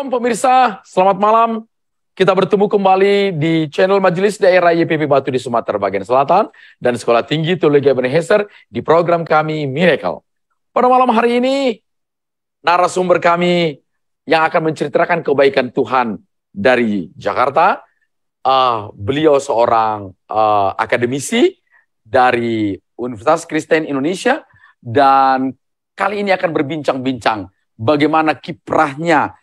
Shalom pemirsa, selamat malam. Kita bertemu kembali di channel Majelis Daerah YPP Batu di Sumatera Bagian Selatan dan Sekolah Tinggi Teologi Ebenezer di program kami Miracle. Pada malam hari ini, narasumber kami yang akan menceritakan kebaikan Tuhan dari Jakarta. Beliau seorang akademisi dari Universitas Kristen Indonesia dan kali ini akan berbincang-bincang bagaimana kiprahnya,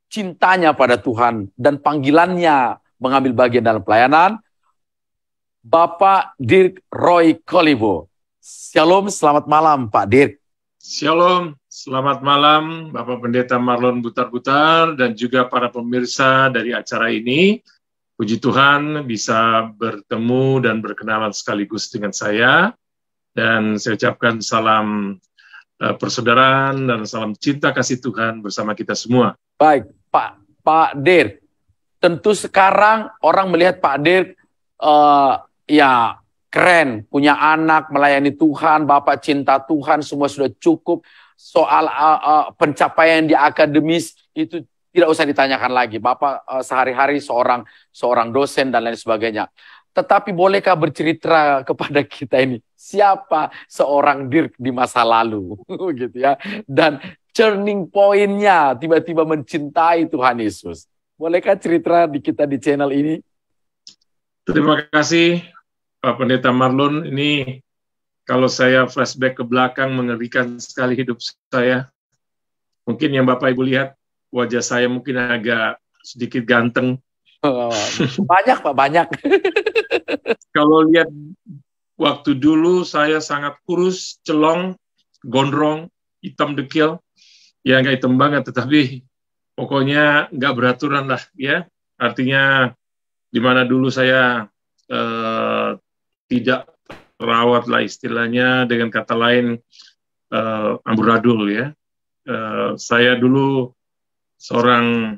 cintanya pada Tuhan dan panggilannya mengambil bagian dalam pelayanan. Bapak Dirk Roy Kolibo. Shalom, selamat malam Pak Dirk. Shalom, selamat malam Bapak Pendeta Marlon Butar-Butar dan juga para pemirsa dari acara ini. Puji Tuhan bisa bertemu dan berkenalan sekaligus dengan saya. Dan saya ucapkan salam persaudaraan dan salam cinta kasih Tuhan bersama kita semua. Baik, Pak Dirk. Tentu sekarang orang melihat Pak Dirk ya keren, punya anak, melayani Tuhan, Bapak cinta Tuhan, semua sudah cukup. Soal pencapaian di akademis itu tidak usah ditanyakan lagi. Bapak sehari-hari seorang dosen dan lain sebagainya. Tetapi bolehkah bercerita kepada kita ini siapa seorang Dirk di masa lalu, gitu ya? Dan turning point-nya tiba-tiba mencintai Tuhan Yesus. Bolehkah cerita di kita di channel ini? Terima kasih Pak Pendeta Marlon. Ini kalau saya flashback ke belakang mengerikan sekali hidup saya. Mungkin yang Bapak Ibu lihat wajah saya mungkin agak sedikit ganteng. Banyak Pak, banyak. Kalau lihat waktu dulu saya sangat kurus, celong, gondrong, hitam dekil. Ya nggak hitam banget, tetapi pokoknya nggak beraturan lah ya. Artinya di mana dulu saya tidak terawat lah istilahnya, dengan kata lain amburadul ya. Saya dulu seorang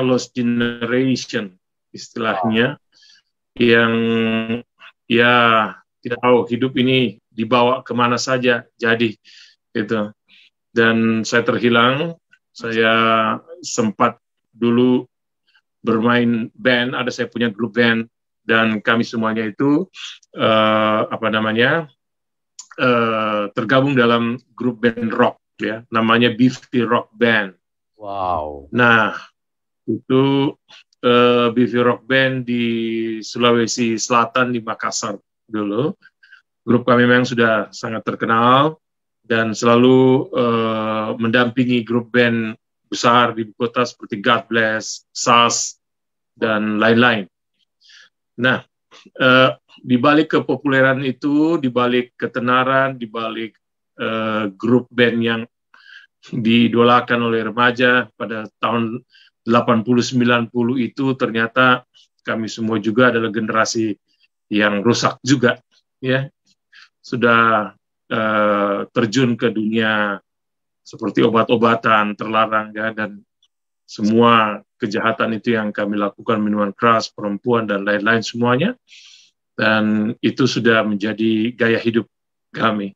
lost generation istilahnya, yang ya tidak tahu hidup ini dibawa kemana saja jadi gitu. Dan saya terhilang. Saya sempat dulu bermain band, saya punya grup band, dan kami semuanya itu tergabung dalam grup band rock ya, namanya Biffy Rock Band. Wow. Nah, itu Biffy Rock Band di Sulawesi Selatan, di Makassar dulu. Grup kami memang sudah sangat terkenal dan selalu mendampingi grup band besar di ibu kota seperti God Bless, SAS, dan lain-lain. Nah, di balik kepopuleran itu, di balik ketenaran, di balik grup band yang diidolakan oleh remaja pada tahun 80-90 itu, ternyata kami semua juga adalah generasi yang rusak juga ya, sudah terjun ke dunia seperti obat-obatan terlarang ya, dan semua kejahatan itu yang kami lakukan, minuman keras, perempuan dan lain-lain semuanya, dan itu sudah menjadi gaya hidup kami.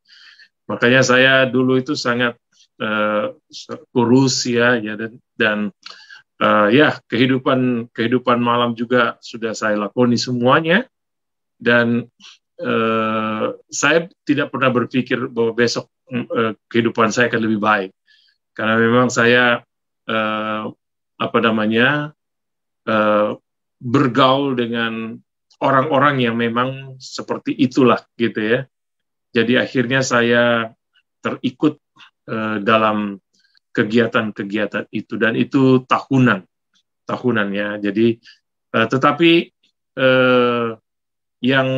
Makanya saya dulu itu sangat kurus ya dan kehidupan malam juga sudah saya lakoni semuanya, dan saya tidak pernah berpikir bahwa besok kehidupan saya akan lebih baik, karena memang saya bergaul dengan orang-orang yang memang seperti itulah gitu ya. Jadi akhirnya saya terikut dalam kegiatan-kegiatan itu, dan itu tahunan ya. Jadi tetapi yang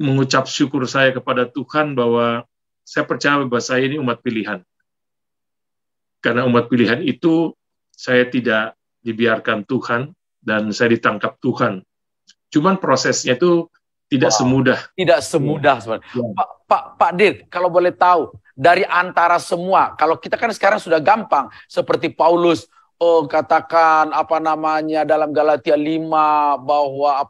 mengucap syukur saya kepada Tuhan bahwa saya percaya bahwa saya ini umat pilihan. Karena umat pilihan itu saya tidak dibiarkan Tuhan dan saya ditangkap Tuhan. Cuman prosesnya itu tidak semudah. Tidak semudah sebenarnya. Ya. Pak Dirk, kalau boleh tahu, dari antara semua, kalau kita kan sekarang sudah gampang, seperti Paulus, katakan dalam Galatia 5 bahwa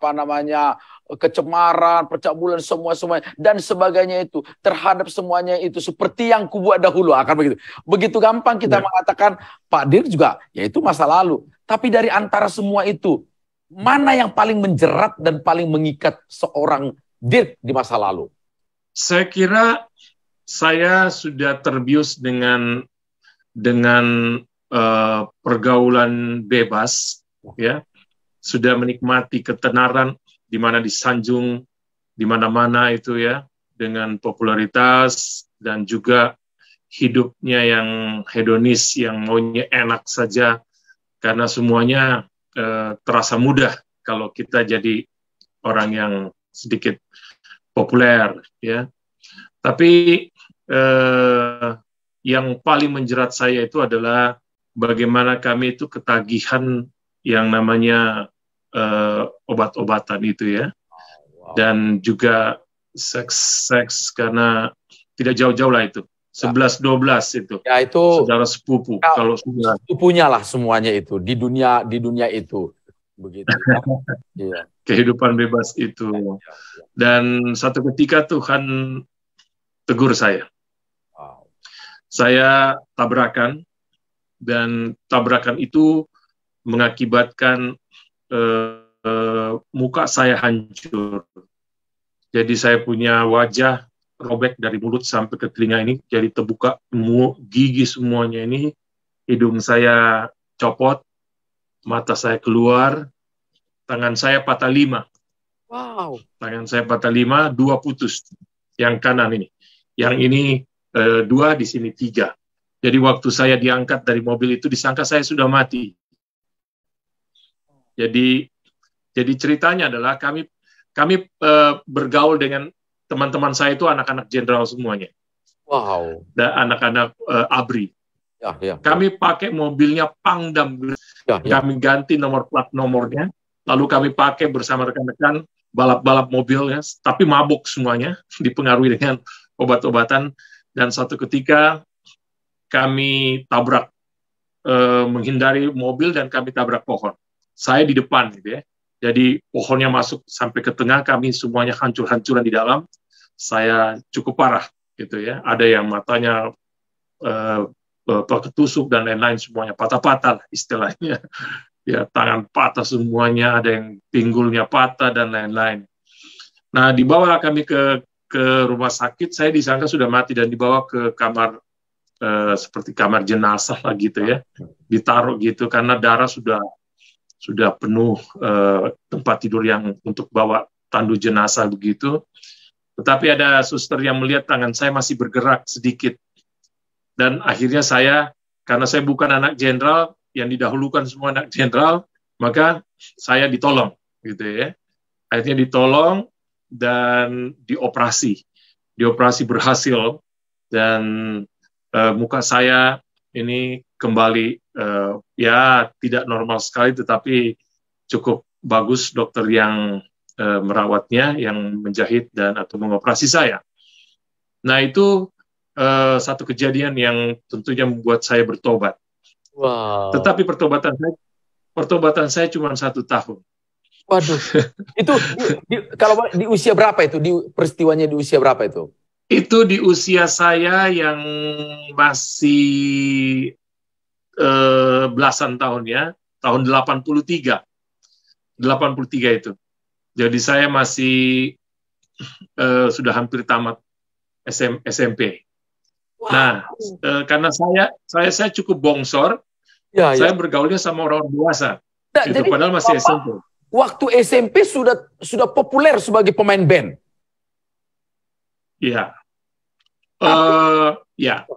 kecemaran, percabulan, semua dan sebagainya itu terhadap semuanya itu seperti yang kubuat dahulu, akan begitu. Begitu gampang kita mengatakan Pak Dir juga, ya itu masa lalu. Tapi dari antara semua itu, mana yang paling menjerat dan paling mengikat seorang Dir di masa lalu? Saya kira saya sudah terbius dengan pergaulan bebas, ya, sudah menikmati ketenaran di mana disanjung di mana-mana itu ya, dengan popularitas dan juga hidupnya yang hedonis, yang maunya enak saja, karena semuanya terasa mudah kalau kita jadi orang yang sedikit populer, ya. Tapi yang paling menjerat saya itu adalah bagaimana kami itu ketagihan yang namanya obat-obatan itu ya, dan juga seks karena tidak jauh-jauh lah itu 11-12 itu ya, itu saudara sepupu ya, kalau sudah sepupunya lah semuanya itu di dunia itu begitu ya. Iya. Kehidupan bebas itu. Dan satu ketika Tuhan tegur saya. Saya tabrakan, dan tabrakan itu mengakibatkan muka saya hancur. Jadi saya punya wajah robek dari mulut sampai ke telinga ini, jadi terbuka gigi semuanya ini, hidung saya copot, mata saya keluar, tangan saya patah 5. Wow. Tangan saya patah 5, 2 putus. Yang kanan ini. Yang ini 2, di sini 3. Jadi waktu saya diangkat dari mobil itu disangka saya sudah mati. Jadi ceritanya adalah kami bergaul dengan teman-teman saya itu anak-anak jenderal semuanya. Wow. Dan anak-anak ABRI. Ya. Kami pakai mobilnya Pangdam. Ya. Kami ganti nomor plat nomornya. Lalu kami pakai bersama rekan-rekan balap-balap mobilnya, tapi mabuk semuanya, dipengaruhi dengan obat-obatan. Dan satu ketika kami tabrak, menghindari mobil, dan kami tabrak pohon. Saya di depan, gitu ya. Jadi pohonnya masuk sampai ke tengah, kami semuanya hancur-hancuran di dalam. Saya cukup parah, gitu ya. Ada yang matanya ketusuk dan lain-lain, semuanya patah-patah istilahnya. Ya, tangan patah semuanya, ada yang pinggulnya patah dan lain-lain. Nah, dibawa kami ke rumah sakit. Saya disangka sudah mati dan dibawa ke kamar seperti kamar jenazah lah gitu ya, ditaruh gitu karena darah sudah penuh tempat tidur yang untuk bawa tandu jenazah begitu. Tetapi ada suster yang melihat tangan saya masih bergerak sedikit, dan akhirnya saya, karena saya bukan anak jenderal yang didahulukan semua anak jenderal, maka saya ditolong gitu ya. Akhirnya ditolong dan dioperasi berhasil, dan muka saya ini kembali ya tidak normal sekali, tetapi cukup bagus dokter yang merawatnya, yang menjahit dan atau mengoperasi saya. Nah, itu satu kejadian yang tentunya membuat saya bertobat. Wow. Tetapi pertobatan saya cuma 1 tahun. Waduh, itu kalau di usia berapa itu? Peristiwanya di usia berapa itu? Itu di usia saya yang masih belasan tahun ya, tahun 83 itu. Jadi saya masih sudah hampir tamat SMP. Wow. Nah, karena saya cukup bongsor, saya bergaulnya sama orang dewasa. Nah, itu padahal masih SMP. Waktu SMP sudah populer sebagai pemain band. Iya. Ya,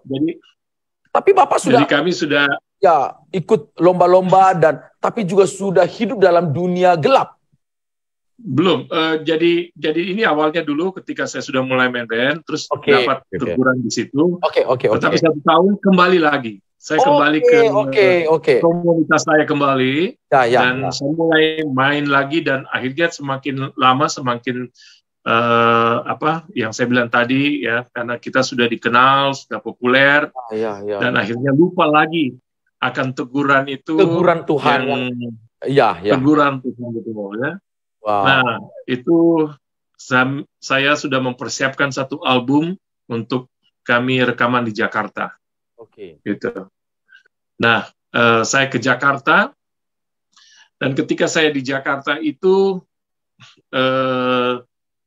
tapi Bapak sudah, jadi kami sudah ya ikut lomba-lomba tapi juga sudah hidup dalam dunia gelap. Belum. Jadi ini awalnya dulu ketika saya sudah mulai main band, terus dapat teguran di situ. Tetapi 1 tahun kembali lagi. Saya kembali ke komunitas saya kembali, dan saya mulai main lagi, dan akhirnya semakin lama semakin yang saya bilang tadi ya, karena kita sudah dikenal, sudah populer, dan akhirnya lupa lagi akan teguran itu, teguran Tuhan, teguran Tuhan itu ya. Wow. Nah, itu saya sudah mempersiapkan satu album untuk kami rekaman di Jakarta. Oke. Gitu. Nah, saya ke Jakarta, dan ketika saya di Jakarta itu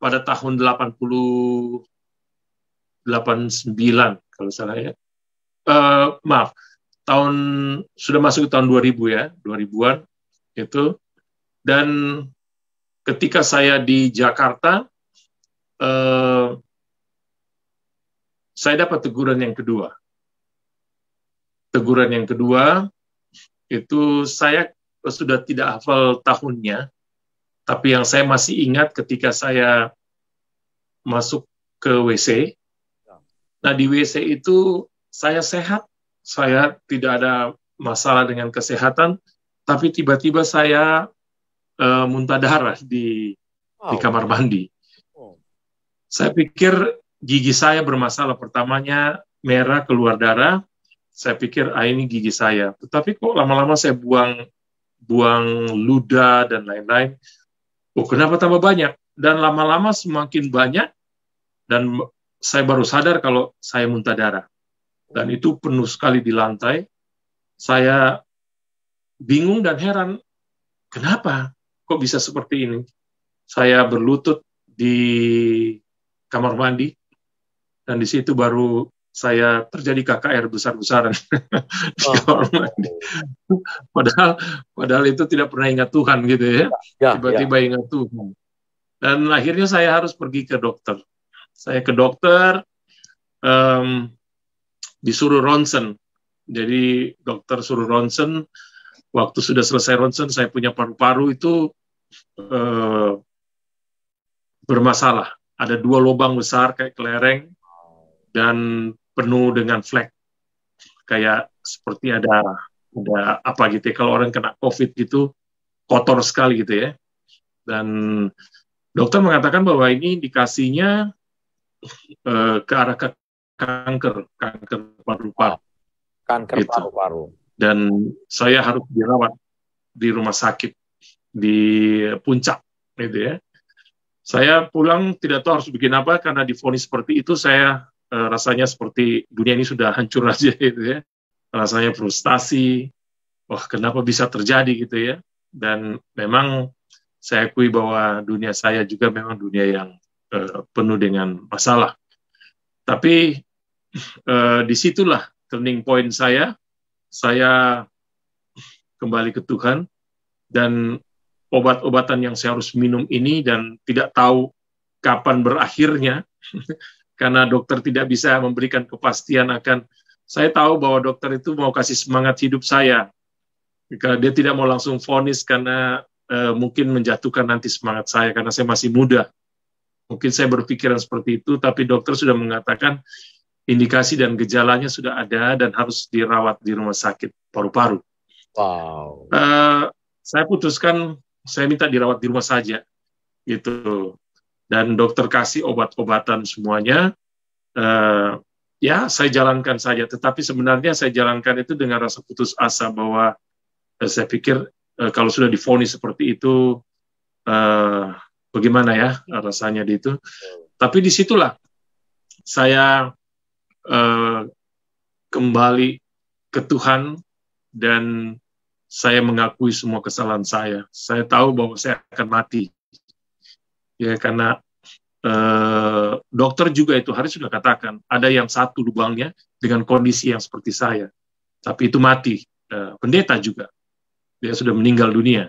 pada tahun 89 kalau salah ya. Maaf, sudah masuk ke tahun 2000 ya, 2000-an itu. Dan ketika saya di Jakarta, saya dapat teguran yang kedua. Teguran yang kedua itu saya sudah tidak hafal tahunnya, tapi yang saya masih ingat ketika saya masuk ke WC. Nah, di WC itu saya sehat, saya tidak ada masalah dengan kesehatan, tapi tiba-tiba saya muntah darah di kamar mandi. Saya pikir gigi saya bermasalah. Pertamanya merah, keluar darah. Saya pikir, ini gigi saya. Tetapi kok lama-lama saya buang ludah dan lain-lain. Kenapa tambah banyak? Dan lama-lama semakin banyak, dan saya baru sadar kalau saya muntah darah. Dan itu penuh sekali di lantai. Saya bingung dan heran, kenapa? Kok bisa seperti ini? Saya berlutut di kamar mandi, dan di situ baru saya terjadi KKR besar-besaran di kamar mandi. Padahal itu tidak pernah ingat Tuhan gitu ya. Tiba-tiba ingat Tuhan. Dan akhirnya saya harus pergi ke dokter. Saya ke dokter, disuruh ronsen. Jadi dokter suruh ronsen. Waktu sudah selesai ronsen, saya punya paru-paru itu bermasalah. Ada 2 lubang besar kayak kelereng dan penuh dengan flek. Kayak seperti ada apa gitu ya. Kalau orang kena COVID gitu, kotor sekali gitu ya. Dan dokter mengatakan bahwa ini indikasinya ke arah kanker paru-paru. Kanker gitu. paru-paru. Dan saya harus dirawat di rumah sakit di Puncak gitu ya. Saya pulang tidak tahu harus bikin apa, karena divonis seperti itu saya rasanya seperti dunia ini sudah hancur aja gitu ya. Rasanya frustasi. Wah, kenapa bisa terjadi gitu ya. Dan memang saya akui bahwa dunia saya juga memang dunia yang penuh dengan masalah. Tapi disitulah turning point saya kembali ke Tuhan, dan obat-obatan yang saya harus minum ini dan tidak tahu kapan berakhirnya, karena dokter tidak bisa memberikan kepastian saya tahu bahwa dokter itu mau kasih semangat hidup saya. Dia tidak mau langsung vonis karena mungkin menjatuhkan nanti semangat saya, karena saya masih muda. Mungkin saya berpikiran seperti itu, tapi dokter sudah mengatakan indikasi dan gejalanya sudah ada dan harus dirawat di rumah sakit paru-paru. Wow. Saya putuskan, saya minta dirawat di rumah saja, gitu. Dan dokter kasih obat-obatan semuanya. Ya, saya jalankan saja. Tetapi sebenarnya saya jalankan itu dengan rasa putus asa bahwa saya pikir kalau sudah divonis seperti itu, bagaimana ya rasanya di itu. Tapi disitulah saya kembali ke Tuhan, dan saya mengakui semua kesalahan saya. Saya tahu bahwa saya akan mati. Ya, karena dokter juga itu hari sudah katakan, ada yang satu lubangnya dengan kondisi yang seperti saya. Tapi itu mati. Pendeta juga. Dia sudah meninggal dunia.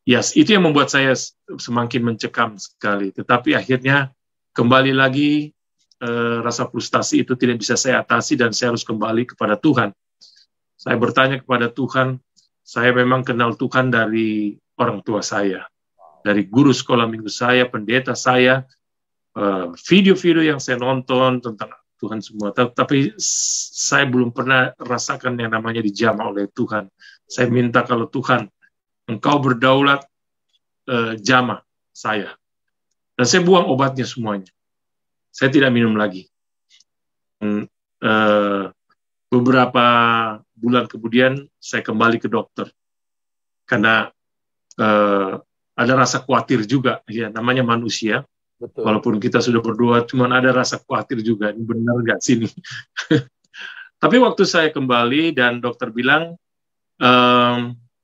Yes, itu yang membuat saya semakin mencekam sekali. Tetapi akhirnya kembali lagi, rasa frustasi itu tidak bisa saya atasi, dan saya harus kembali kepada Tuhan. Saya bertanya kepada Tuhan. Saya memang kenal Tuhan dari orang tua saya, dari guru sekolah minggu saya, pendeta saya, video-video yang saya nonton tentang Tuhan semua. Tapi saya belum pernah rasakan yang namanya dijamah oleh Tuhan. Saya minta, kalau Tuhan, Engkau berdaulat, jamah saya. Dan saya buang obatnya semuanya. Saya tidak minum lagi. Beberapa bulan kemudian saya kembali ke dokter, karena ada rasa khawatir juga, ya namanya manusia. Betul. Walaupun kita sudah berdoa, cuman ada rasa khawatir juga, ini benar nggak sini? Tapi waktu saya kembali dan dokter bilang,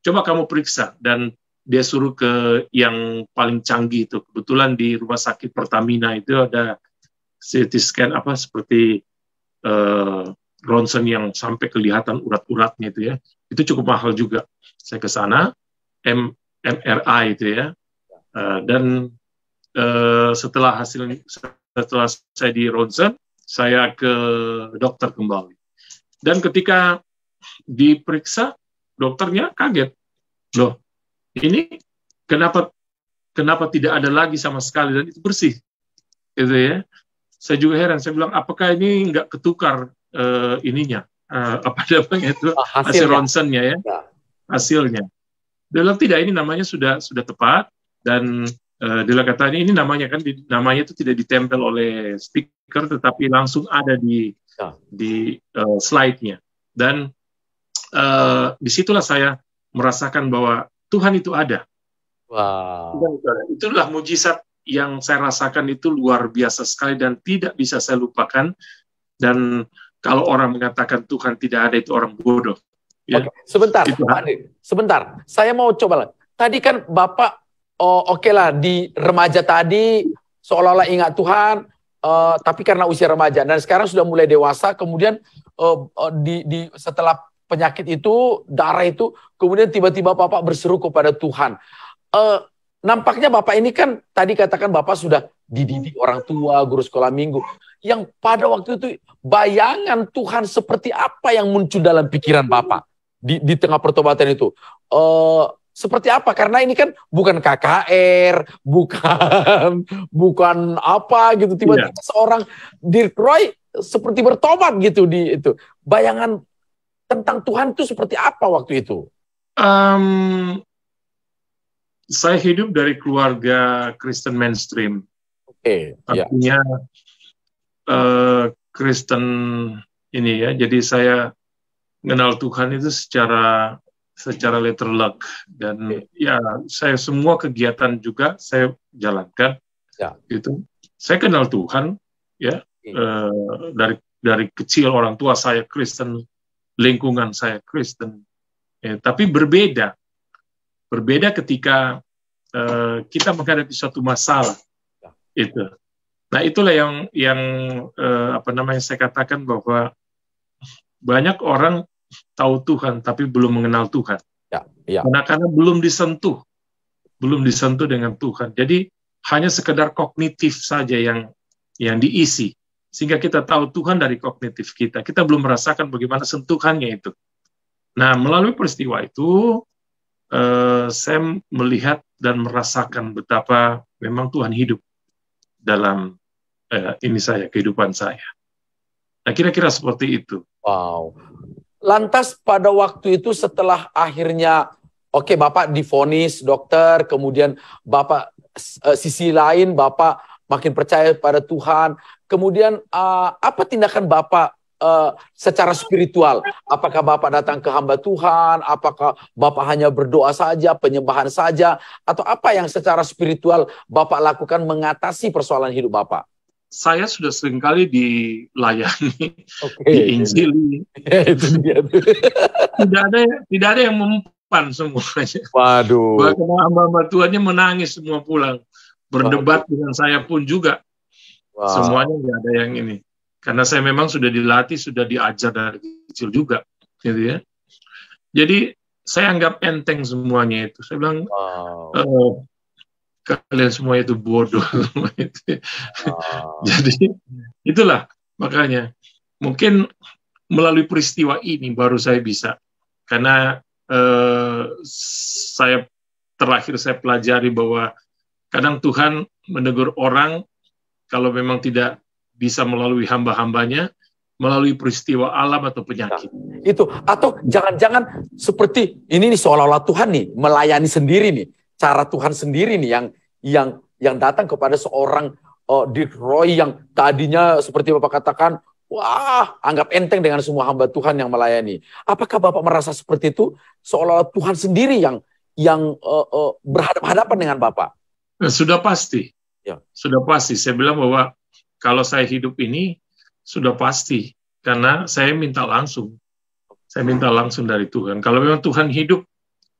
coba kamu periksa, dan dia suruh ke yang paling canggih itu. Kebetulan di rumah sakit Pertamina itu ada CT scan seperti ronsen yang sampai kelihatan urat-uratnya itu ya. Itu cukup mahal juga. Saya ke sana, MRI itu ya, dan setelah saya di ronsen, saya ke dokter kembali. Dan ketika diperiksa, dokternya kaget, loh, ini kenapa tidak ada lagi sama sekali, dan itu bersih, gitu ya. Saya juga heran, saya bilang, apakah ini nggak ketukar ininya, apa namanya itu, hasil ronsennya ya, hasilnya. Dia bilang tidak, ini namanya sudah tepat, dan dia kata ini namanya kan, namanya itu tidak ditempel oleh speaker, tetapi langsung ada di slide-nya. Dan disitulah saya merasakan bahwa Tuhan itu ada. Wow. Itulah mujizat yang saya rasakan, itu luar biasa sekali dan tidak bisa saya lupakan. Dan kalau orang mengatakan Tuhan tidak ada, itu orang bodoh. Ya. Oke, sebentar, Pak Ade, sebentar. Saya mau coba. Tadi kan Bapak, oke lah, di remaja tadi seolah-olah ingat Tuhan, tapi karena usia remaja, dan sekarang sudah mulai dewasa, kemudian setelah penyakit itu, darah itu, kemudian tiba-tiba Bapak berseru kepada Tuhan. Nampaknya Bapak ini kan, tadi katakan Bapak sudah dididik orang tua, guru sekolah minggu, yang pada waktu itu bayangan Tuhan seperti apa yang muncul dalam pikiran Bapak di tengah pertobatan itu? Seperti apa? Karena ini kan bukan KKR, bukan apa gitu, tiba-tiba seorang Dirk Roy seperti bertobat gitu di itu. Bayangan tentang Tuhan itu seperti apa waktu itu? Saya hidup dari keluarga Kristen mainstream. Artinya Kristen ini ya. Jadi saya mengenal Tuhan itu secara letter luck, dan ya saya semua kegiatan juga saya jalankan. Gitu. Saya kenal Tuhan ya, dari kecil orang tua saya Kristen, lingkungan saya Kristen, tapi berbeda ketika kita menghadapi suatu masalah itu. Nah itulah yang saya katakan bahwa banyak orang tahu Tuhan tapi belum mengenal Tuhan, karena belum disentuh dengan Tuhan. Jadi hanya sekedar kognitif saja yang diisi, sehingga kita tahu Tuhan dari kognitif kita belum merasakan bagaimana sentuhannya itu. Nah, melalui peristiwa itu, saya melihat dan merasakan betapa memang Tuhan hidup dalam kehidupan saya. Nah, kira-kira seperti itu. Wow. Lantas pada waktu itu setelah akhirnya, Bapak divonis dokter, kemudian Bapak sisi lain Bapak makin percaya pada Tuhan. Kemudian apa tindakan Bapak secara spiritual? Apakah Bapak datang ke hamba Tuhan? Apakah Bapak hanya berdoa saja, penyembahan saja? Atau apa yang secara spiritual Bapak lakukan mengatasi persoalan hidup Bapak? Saya sudah seringkali dilayani, diinjili. Itu dia. Tidak ada yang mempan semuanya. Waduh. Bahkan hamba-hamba Tuhannya menangis semua pulang. Berdebat dengan saya pun juga. Semuanya tidak ada yang ini. Karena saya memang sudah dilatih, sudah diajar dari kecil juga, gitu ya. Jadi saya anggap enteng semuanya itu. Saya bilang, kalian semua itu bodoh. Jadi itulah makanya mungkin melalui peristiwa ini baru saya bisa, karena terakhir saya pelajari bahwa kadang Tuhan menegur orang kalau memang tidak bisa melalui hamba-hambanya, melalui peristiwa alam atau penyakit. Itu, atau jangan-jangan seperti ini nih, seolah-olah Tuhan nih melayani sendiri nih, cara Tuhan sendiri nih yang datang kepada seorang Dirk Roy yang tadinya seperti Bapak katakan, wah, anggap enteng dengan semua hamba Tuhan yang melayani. Apakah Bapak merasa seperti itu? Seolah-olah Tuhan sendiri yang yang berhadapan-hadapan dengan Bapak? Sudah pasti. Ya. Sudah pasti. Saya bilang bahwa kalau saya hidup ini sudah pasti. Karena saya minta langsung. Saya minta langsung dari Tuhan. Kalau memang Tuhan hidup,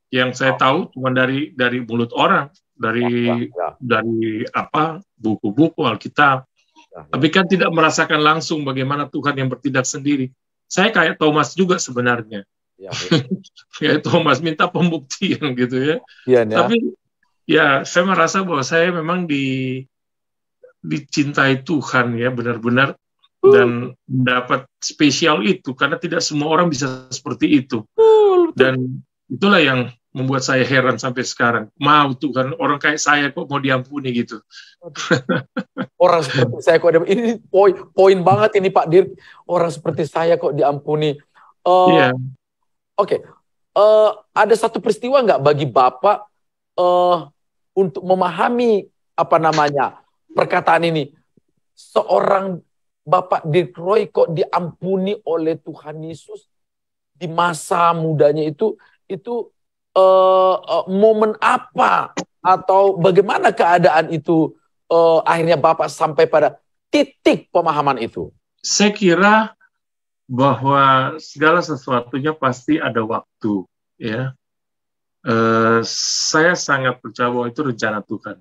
yang saya tahu cuma dari mulut orang, dari apa buku-buku Alkitab. Tapi kan tidak merasakan langsung bagaimana Tuhan yang bertindak sendiri. Saya kayak Thomas juga sebenarnya. Kayak Thomas minta pembuktian gitu ya. Tapi ya saya merasa bahwa saya memang dicintai Tuhan ya benar-benar, dan dapat spesial itu karena tidak semua orang bisa seperti itu. Dan itulah yang membuat saya heran sampai sekarang. Mau Tuhan, orang kayak saya kok mau diampuni gitu. Orang seperti saya kok diampuni. Ini poin banget ini Pak Dirk. Orang seperti saya kok diampuni. Oke. Ada satu peristiwa nggak bagi Bapak untuk memahami perkataan ini? Seorang Bapak Dirk Roy kok diampuni oleh Tuhan Yesus di masa mudanya itu momen apa atau bagaimana keadaan itu akhirnya Bapak sampai pada titik pemahaman itu? Saya kira bahwa segala sesuatunya pasti ada waktu, ya. Saya sangat percaya bahwa itu rencana Tuhan,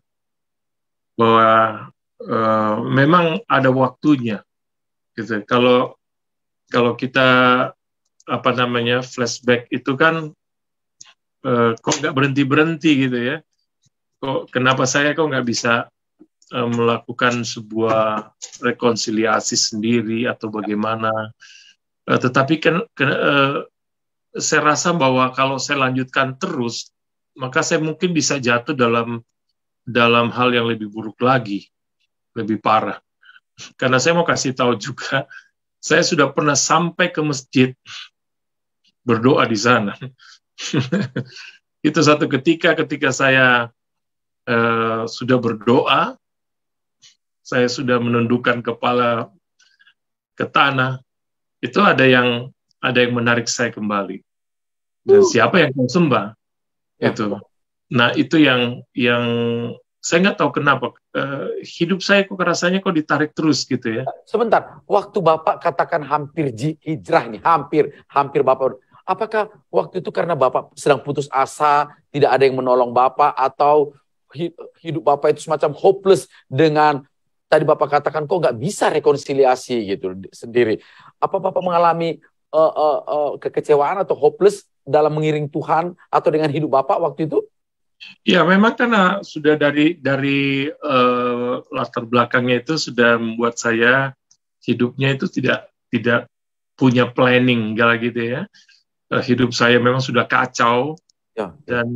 bahwa memang ada waktunya. Gitu. Kalau kita flashback itu kan kok nggak berhenti gitu ya? Kenapa saya kok nggak bisa melakukan sebuah rekonsiliasi sendiri atau bagaimana? Tetapi saya rasa bahwa kalau saya lanjutkan terus, maka saya mungkin bisa jatuh dalam hal yang lebih buruk lagi, lebih parah. Karena saya mau kasih tahu juga, saya sudah pernah sampai ke masjid berdoa di sana. Itu satu ketika saya sudah berdoa, saya sudah menundukkan kepala ke tanah, itu ada yang menarik saya kembali. Dan siapa yang kau sembah? Itu. Nah itu yang saya nggak tahu kenapa hidup saya kok rasanya kok ditarik terus gitu ya. Sebentar, waktu Bapak katakan hampir hijrah ini, hampir Bapak, apakah waktu itu karena Bapak sedang putus asa, tidak ada yang menolong Bapak, atau hidup Bapak itu semacam hopeless dengan tadi Bapak katakan kok nggak bisa rekonsiliasi gitu sendiri? Apa Bapak mengalami kekecewaan atau hopeless dalam mengiring Tuhan atau dengan hidup Bapak waktu itu? Ya memang karena sudah dari latar belakangnya itu sudah membuat saya hidupnya itu tidak punya planning gitu ya. Hidup saya memang sudah kacau dan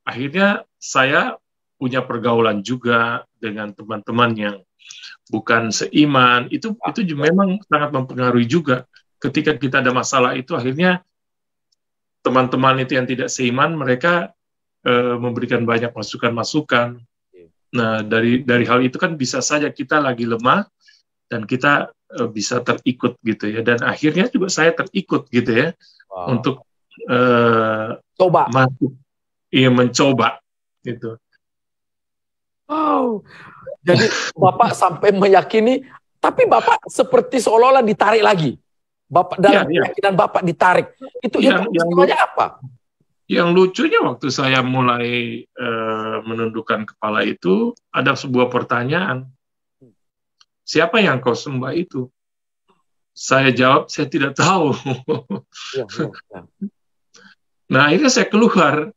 akhirnya saya punya pergaulan juga dengan teman-teman yang bukan seiman. Itu memang sangat mempengaruhi juga. Ketika kita ada masalah itu akhirnya teman-teman itu yang tidak seiman, mereka memberikan banyak masukan-masukan. Nah, dari hal itu kan bisa saja kita lagi lemah dan kita bisa terikut gitu ya. Dan akhirnya juga saya terikut gitu ya untuk mencoba gitu. Wow. Jadi Bapak sampai meyakini, tapi Bapak seperti seolah-olah ditarik lagi. Bapak dalam keyakinan Bapak ditarik. Itu namanya apa? Yang lucunya waktu saya mulai menundukkan kepala itu, ada sebuah pertanyaan. Siapa yang kau sembah itu? Saya jawab, saya tidak tahu. Nah, akhirnya saya keluar,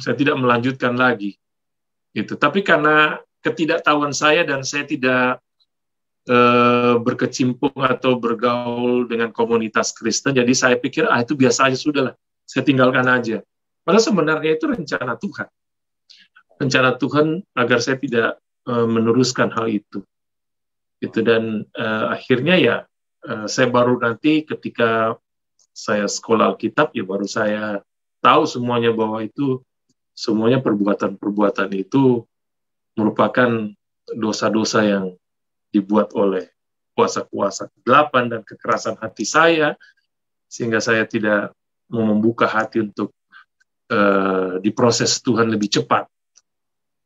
saya tidak melanjutkan lagi. Gitu. Tapi karena ketidaktahuan saya dan saya tidak berkecimpung atau bergaul dengan komunitas Kristen, jadi saya pikir itu biasa aja, sudahlah, saya tinggalkan aja. Padahal sebenarnya itu rencana Tuhan agar saya tidak meneruskan hal itu. Dan akhirnya saya baru nanti ketika saya sekolah Alkitab baru saya tahu semuanya bahwa itu semuanya perbuatan-perbuatan itu merupakan dosa-dosa yang dibuat oleh kuasa-kuasa kegelapan dan kekerasan hati saya sehingga saya tidak mau membuka hati untuk diproses Tuhan lebih cepat.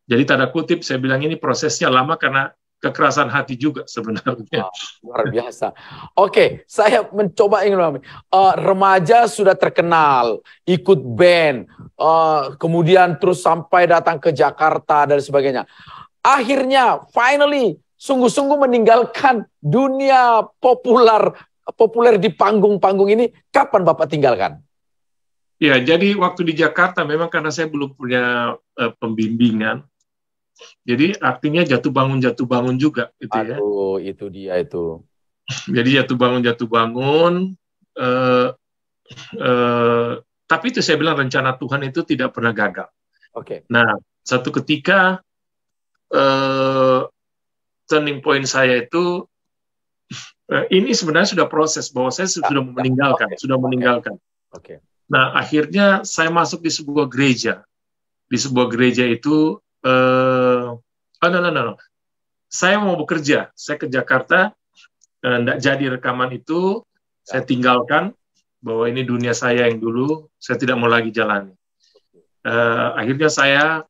Jadi tanda kutip saya bilang ini prosesnya lama karena kekerasan hati juga sebenarnya. Luar biasa. Oke, saya mencoba ingin remaja sudah terkenal, ikut band, kemudian terus sampai datang ke Jakarta dan sebagainya. Akhirnya, finally, sungguh-sungguh meninggalkan dunia populer di panggung-panggung ini. Kapan Bapak tinggalkan? Ya, jadi waktu di Jakarta memang karena saya belum punya pembimbingan. Jadi artinya jatuh bangun juga gitu ya. Aduh, itu dia itu. Jadi jatuh bangun. Tapi itu saya bilang rencana Tuhan itu tidak pernah gagal. Oke. Nah, satu ketika turning point saya itu ini sebenarnya sudah proses bahwa saya sudah meninggalkan. Oke. Nah, akhirnya saya masuk di sebuah gereja. Di sebuah gereja itu no. Saya mau bekerja. Saya ke Jakarta, enggak jadi rekaman itu, saya tinggalkan bahwa ini dunia saya yang dulu, saya tidak mau lagi jalani. Akhirnya saya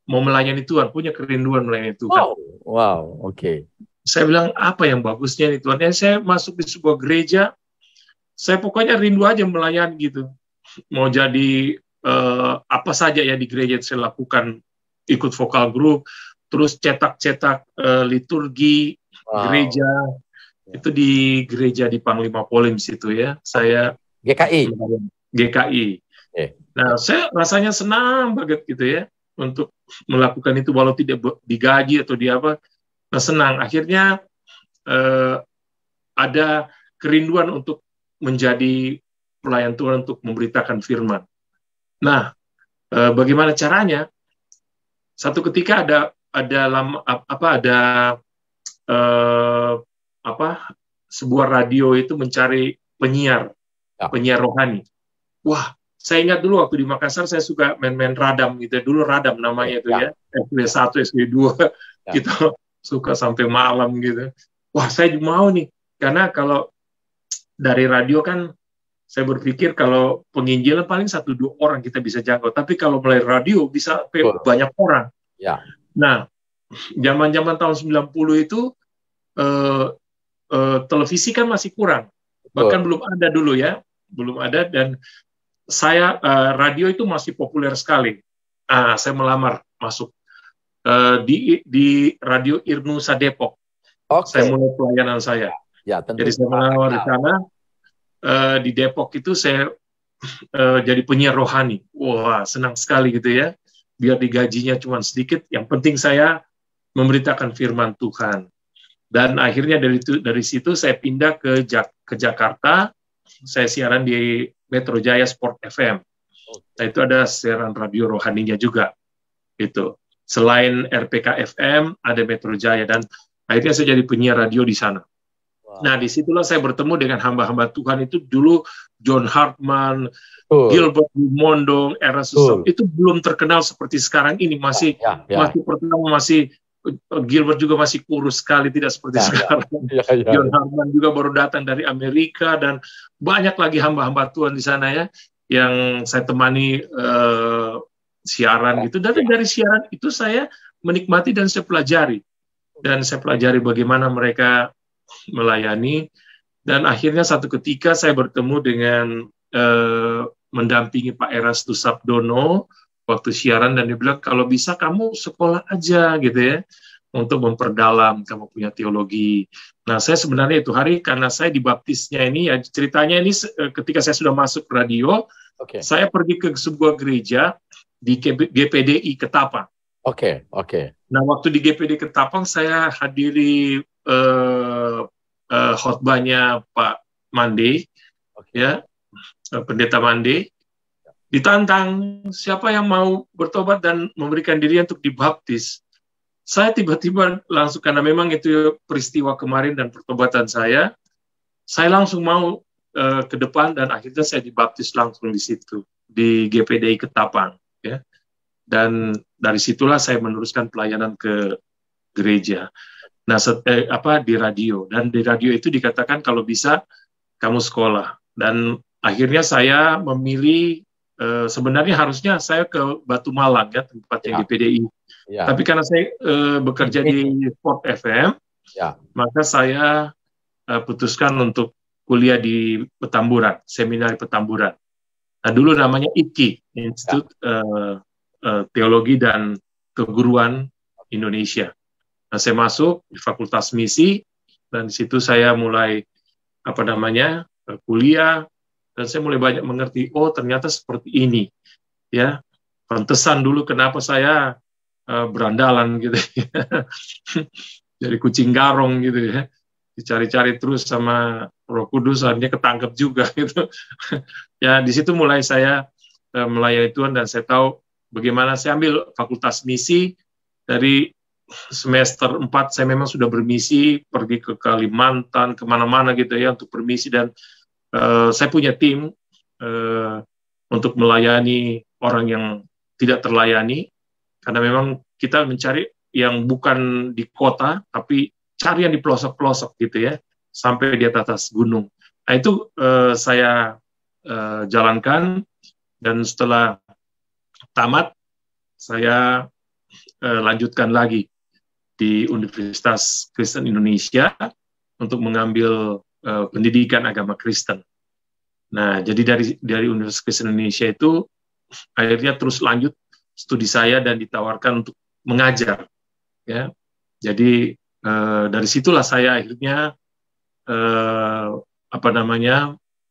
mau melayani Tuhan, punya kerinduan melayani Tuhan. Wow, oke. Saya bilang, apa yang bagusnya nih Tuhan? Saya masuk di sebuah gereja, saya pokoknya rindu aja melayani gitu. Mau jadi apa saja ya di gereja saya lakukan, ikut vokal group, terus cetak liturgi gereja, itu di gereja di Panglima Polim situ ya, saya GKI. Nah, saya rasanya senang banget gitu ya, untuk melakukan itu walau tidak digaji atau di apa, nah senang. Akhirnya ada kerinduan untuk menjadi pelayan Tuhan untuk memberitakan firman. Nah, bagaimana caranya? Satu ketika sebuah radio itu mencari penyiar rohani. Wah, saya ingat dulu waktu di Makassar saya suka main-main radam gitu. Dulu radam namanya itu ya. SW1, SW2 kita suka sampai malam gitu. Wah, saya mau nih. Karena kalau dari radio kan saya berpikir kalau penginjilan paling 1-2 orang kita bisa jangkau. Tapi kalau melalui radio bisa banyak orang. Ya. Nah, zaman-zaman tahun 90 itu televisi kan masih kurang. Bahkan belum ada dulu ya. Belum ada dan saya radio itu masih populer sekali. Saya melamar masuk di Radio Irnusa Depok. Saya mulai pelayanan saya. Ya, tentu. Jadi saya melamar di sana. Di Depok itu saya jadi penyiar rohani. Wah, senang sekali gitu ya. Biar digajinya cuma sedikit, yang penting saya memberitakan firman Tuhan. Dan akhirnya dari situ saya pindah ke Jakarta. Saya siaran di Metro Jaya Sport FM. Nah, itu ada siaran radio rohaninya juga. Itu. Selain RPK FM, ada Metro Jaya. Dan akhirnya saya jadi penyiar radio di sana. Nah, disitulah saya bertemu dengan hamba-hamba Tuhan itu dulu, John Hartman, Gilbert Mondong, Erastus, itu belum terkenal seperti sekarang ini. Masih pertama Gilbert juga masih kurus sekali, tidak seperti sekarang. John Hartman juga baru datang dari Amerika, dan banyak lagi hamba-hamba Tuhan di sana ya, yang saya temani siaran gitu. Dan dari siaran itu saya menikmati dan saya pelajari. Dan saya pelajari bagaimana mereka melayani, dan akhirnya satu ketika saya bertemu dengan mendampingi Pak Erastus Sabdono waktu siaran, dan dia bilang kalau bisa kamu sekolah aja gitu ya untuk memperdalam kamu punya teologi. Nah, saya sebenarnya itu hari karena saya dibaptisnya ini ya, ceritanya ini ketika saya sudah masuk radio, saya pergi ke sebuah gereja di GPDI Ketapang. Nah, waktu di GPD Ketapang saya hadiri khotbahnya Pak Mande, ya, Pendeta Mande, ditantang siapa yang mau bertobat dan memberikan diri untuk dibaptis. Saya tiba-tiba langsung, karena memang itu peristiwa kemarin dan pertobatan saya langsung mau ke depan, dan akhirnya saya dibaptis langsung di situ di GPDI Ketapang, ya. Dan dari situlah saya meneruskan pelayanan ke gereja. Nah, di radio, dan di radio itu dikatakan kalau bisa kamu sekolah. Dan akhirnya saya memilih, sebenarnya harusnya saya ke Batu Malang ya, tempat yang di PDI. Ya. Tapi karena saya bekerja di Sport FM, ya, maka saya putuskan untuk kuliah di Petamburan, seminari Petamburan. Nah, dulu namanya IKI, Institut Teologi dan Keguruan Indonesia. Nah, saya masuk di Fakultas Misi, dan di situ saya mulai kuliah, dan saya mulai banyak mengerti, oh ternyata seperti ini, ya. Pantesan dulu kenapa saya berandalan gitu, jadi kucing garong gitu ya, dicari-cari terus sama Roh Kudus, akhirnya ketangkep juga gitu. Ya di situ mulai saya melayani Tuhan, dan saya tahu bagaimana. Saya ambil Fakultas Misi. Dari semester 4 saya memang sudah bermisi, pergi ke Kalimantan, kemana-mana gitu ya, untuk bermisi. Dan saya punya tim untuk melayani orang yang tidak terlayani, karena memang kita mencari yang bukan di kota, tapi cari yang di pelosok-pelosok gitu ya, sampai di atas gunung. Nah itu saya jalankan, dan setelah tamat saya lanjutkan lagi di Universitas Kristen Indonesia untuk mengambil pendidikan agama Kristen. Nah, jadi dari Universitas Kristen Indonesia itu akhirnya terus lanjut studi saya dan ditawarkan untuk mengajar. Ya, jadi dari situlah saya akhirnya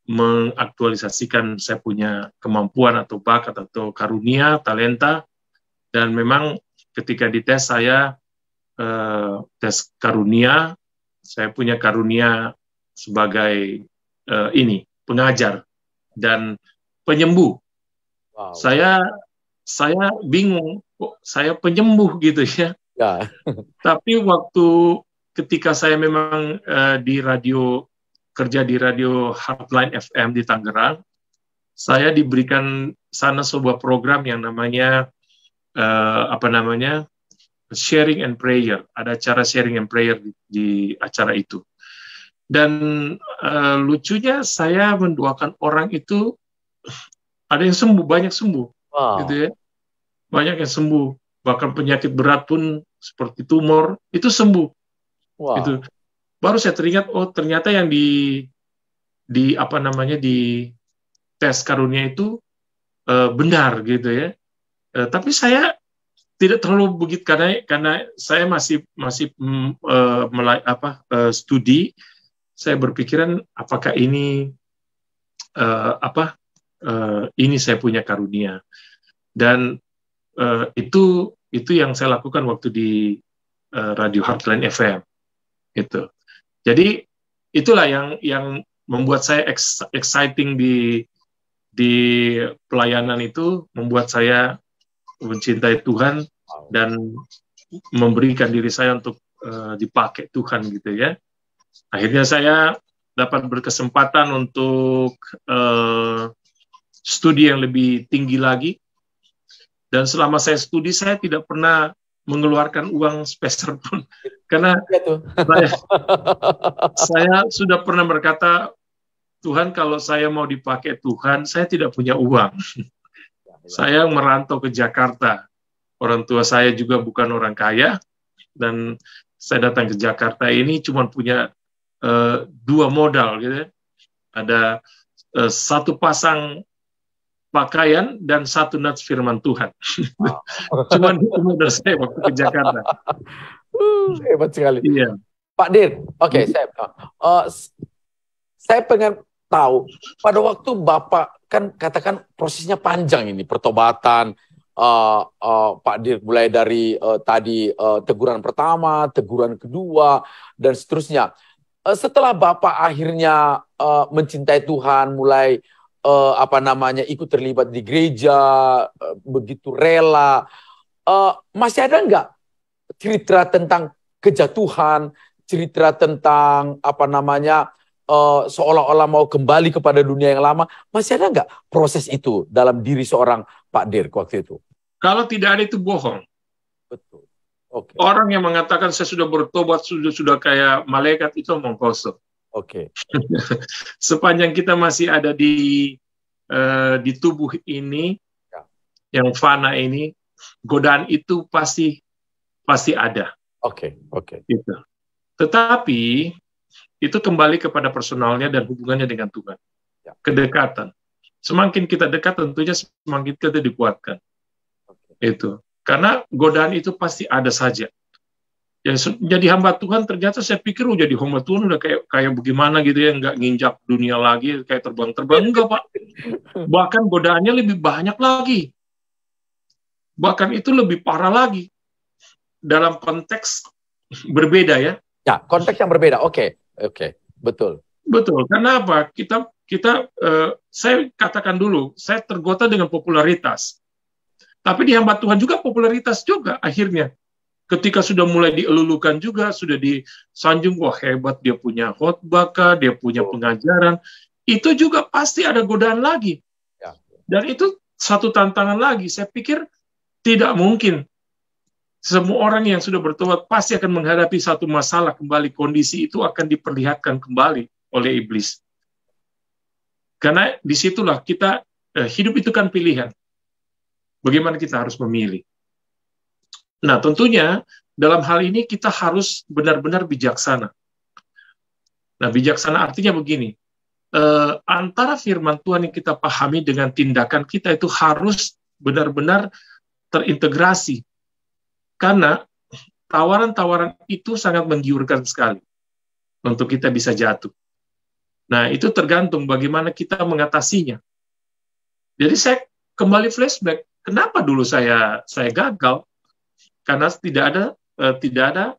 mengaktualisasikan saya punya kemampuan atau bakat atau karunia, talenta. Dan memang ketika dites saya tes karunia, saya punya karunia sebagai pengajar dan penyembuh. Wow. Saya bingung, kok saya penyembuh gitu ya. Ya. Tapi ketika saya memang kerja di radio Heartline FM di Tangerang, saya diberikan sana sebuah program yang namanya sharing and prayer. Ada acara sharing and prayer di acara itu. Dan lucunya saya mendoakan orang itu, ada yang sembuh, banyak sembuh. Wow. Gitu ya. Banyak yang sembuh. Bahkan penyakit berat pun seperti tumor itu sembuh. Wow. Gitu. Baru saya teringat, oh ternyata yang di tes karunia itu benar gitu ya. Tapi saya tidak terlalu begitu, karena saya masih studi. Saya berpikiran apakah ini ini saya punya karunia. Dan itu yang saya lakukan waktu di radio Heartline FM itu. Jadi itulah yang membuat saya exciting di pelayanan itu, membuat saya mencintai Tuhan dan memberikan diri saya untuk dipakai Tuhan gitu ya. Akhirnya saya dapat berkesempatan untuk studi yang lebih tinggi lagi, dan selama saya studi saya tidak pernah mengeluarkan uang sepeser pun, karena saya sudah pernah berkata, Tuhan, kalau saya mau dipakai Tuhan, saya tidak punya uang. Saya merantau ke Jakarta. Orang tua saya juga bukan orang kaya, dan saya datang ke Jakarta ini cuma punya 2 modal gitu. Ada 1 pasang pakaian dan 1 nats firman Tuhan. Cuma itu modal saya waktu ke Jakarta. Hebat sekali. Iya. Pak Dir, oke, saya pengen tahu, pada waktu Bapak kan katakan prosesnya panjang ini, pertobatan, Pak Dir, mulai dari tadi teguran pertama, teguran kedua, dan seterusnya. Setelah Bapak akhirnya mencintai Tuhan, mulai ikut terlibat di gereja, begitu rela, masih ada nggak cerita tentang kejatuhan, cerita tentang seolah-olah mau kembali kepada dunia yang lama? Masih ada nggak proses itu dalam diri seorang Pak Dir waktu itu? Kalau tidak ada itu bohong. Betul. Okay. Orang yang mengatakan saya sudah bertobat, sudah kayak malaikat, itu omong kosong. Oke. Sepanjang kita masih ada di tubuh ini, yang fana ini, godaan itu pasti ada. Oke. Gitu. Tetapi itu kembali kepada personalnya dan hubungannya dengan Tuhan. Kedekatan. Semakin kita dekat, tentunya semakin kita dikuatkan. Itu. Karena godaan itu pasti ada saja. Jadi hamba Tuhan, ternyata saya pikir jadi hamba Tuhan udah kayak bagaimana gitu ya, nggak nginjak dunia lagi, kayak terbang-terbang. Enggak, Pak. Bahkan godaannya lebih banyak lagi. Bahkan itu lebih parah lagi. Dalam konteks berbeda ya. Ya, konteks yang berbeda. Oke. Betul. Kenapa? Saya katakan dulu, saya tergoda dengan popularitas. Tapi di hamba Tuhan juga popularitas juga akhirnya. Ketika sudah mulai dielulukan juga, sudah disanjung, wah hebat, dia punya khotbah, dia punya pengajaran. Itu juga pasti ada godaan lagi. Dan itu satu tantangan lagi. Saya pikir tidak mungkin semua orang yang sudah bertobat pasti akan menghadapi satu masalah kembali. Kondisi itu akan diperlihatkan kembali oleh iblis. Karena disitulah kita, hidup itu kan pilihan. Bagaimana kita harus memilih. Nah, tentunya dalam hal ini kita harus benar-benar bijaksana. Nah, bijaksana artinya begini, antara firman Tuhan yang kita pahami dengan tindakan kita itu harus benar-benar terintegrasi. Karena tawaran-tawaran itu sangat menggiurkan sekali untuk kita bisa jatuh. Nah, itu tergantung bagaimana kita mengatasinya. Jadi saya kembali flashback, kenapa dulu saya gagal? Karena tidak ada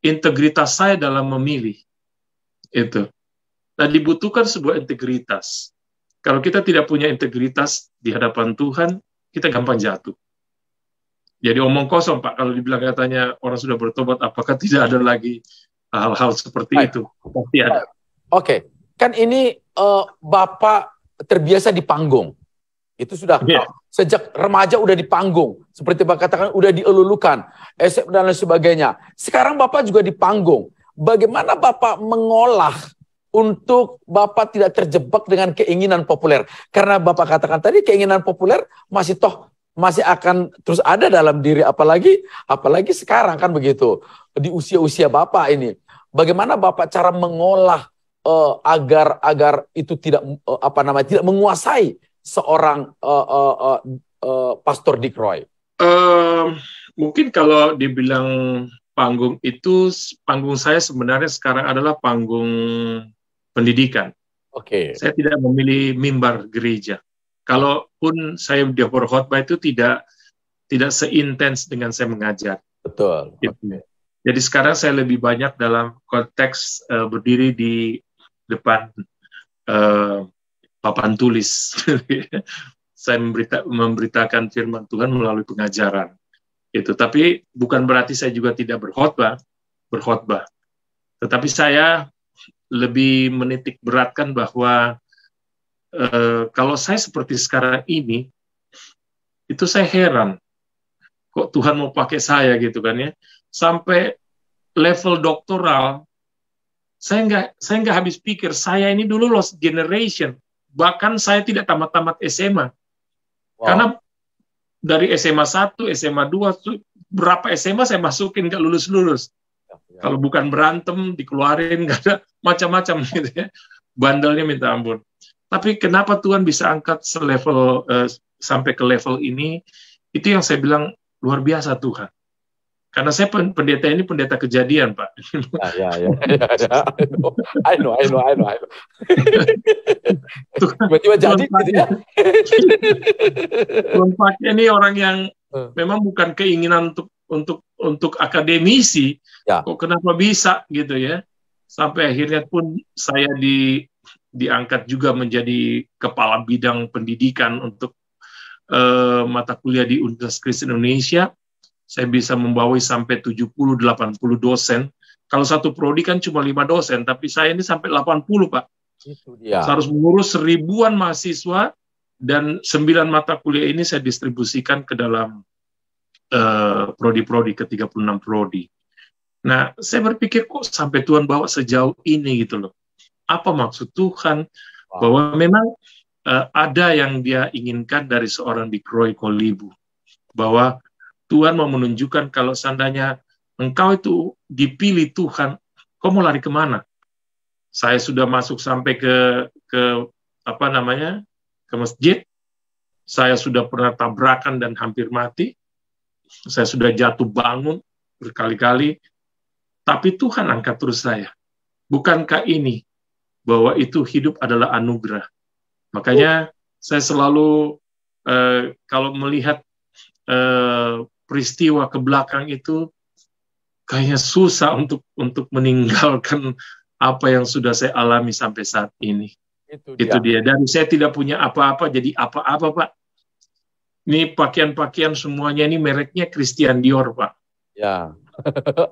integritas saya dalam memilih. Itu. Nah, dibutuhkan sebuah integritas. Kalau kita tidak punya integritas di hadapan Tuhan, kita gampang jatuh. Jadi omong kosong, Pak, kalau dibilang katanya orang sudah bertobat, apakah tidak ada lagi hal-hal seperti itu? Pasti ada. Oke, kan ini Bapak terbiasa di panggung. Itu sudah sejak remaja udah di panggung. Seperti Bapak katakan, udah dielulukan, SMP dan lain sebagainya. Sekarang Bapak juga di panggung. Bagaimana Bapak mengolah untuk Bapak tidak terjebak dengan keinginan populer? Karena Bapak katakan tadi, keinginan populer masih akan terus ada dalam diri, apalagi sekarang kan begitu di usia-usia Bapak ini. Bagaimana Bapak cara mengolah agar itu tidak tidak menguasai seorang Pastor Dick Roy? Mungkin kalau dibilang panggung itu, panggung saya sebenarnya sekarang adalah panggung pendidikan. Oke. Saya tidak memilih mimbar gereja. Kalaupun saya dia berkhotbah itu tidak seintens dengan saya mengajar. Betul. Gitu. Jadi sekarang saya lebih banyak dalam konteks berdiri di depan papan tulis. Saya memberitakan firman Tuhan melalui pengajaran. Itu. Tapi bukan berarti saya juga tidak berkhotbah. Tetapi saya lebih menitik beratkan bahwa kalau saya seperti sekarang ini, itu saya heran. Kok Tuhan mau pakai saya gitu kan ya. Sampai level doktoral, saya nggak habis pikir, saya ini dulu lost generation. Bahkan saya tidak tamat-tamat SMA. Wow. Karena dari SMA 1, SMA 2, berapa SMA saya masukin, nggak lulus-lulus. Ya. Kalau bukan berantem, dikeluarin, nggak ada macam-macam gitu ya. Bandelnya minta ampun. Tapi kenapa Tuhan bisa angkat selevel sampai ke level ini? Itu yang saya bilang luar biasa Tuhan. Karena saya pendeta ini pendeta kejadian, Pak. Ya. I know. Tiba-tiba jadi gitu ya. Tuhan pakai ini orang yang memang bukan keinginan untuk akademisi. Ya. Kok kenapa bisa gitu ya? Sampai akhirnya pun saya diangkat juga menjadi kepala bidang pendidikan untuk mata kuliah di Universitas Kristen Indonesia. Saya bisa membawa sampai 70-80 dosen. Kalau satu prodi kan cuma 5 dosen, tapi saya ini sampai 80, Pak. Itu dia. Saya harus mengurus ribuan mahasiswa, dan 9 mata kuliah ini saya distribusikan ke dalam prodi-prodi, ke 36 prodi. Nah, saya berpikir kok sampai Tuhan bawa sejauh ini gitu loh. Apa maksud Tuhan? Bahwa memang ada yang dia inginkan dari seorang Dick-Roy Kolibu. Bahwa Tuhan mau menunjukkan kalau seandainya engkau itu dipilih Tuhan, kau mau lari kemana? Saya sudah masuk sampai ke ke masjid. Saya sudah pernah tabrakan dan hampir mati. Saya sudah jatuh bangun berkali-kali. Tapi Tuhan angkat terus saya. Bukankah ini bahwa itu hidup adalah anugerah? Makanya saya selalu kalau melihat peristiwa ke belakang itu kayaknya susah untuk meninggalkan apa yang sudah saya alami sampai saat ini. Itu dia. Dan saya tidak punya apa-apa, jadi apa-apa, Pak. Ini pakaian-pakaian semuanya ini mereknya Christian Dior, Pak. Ya.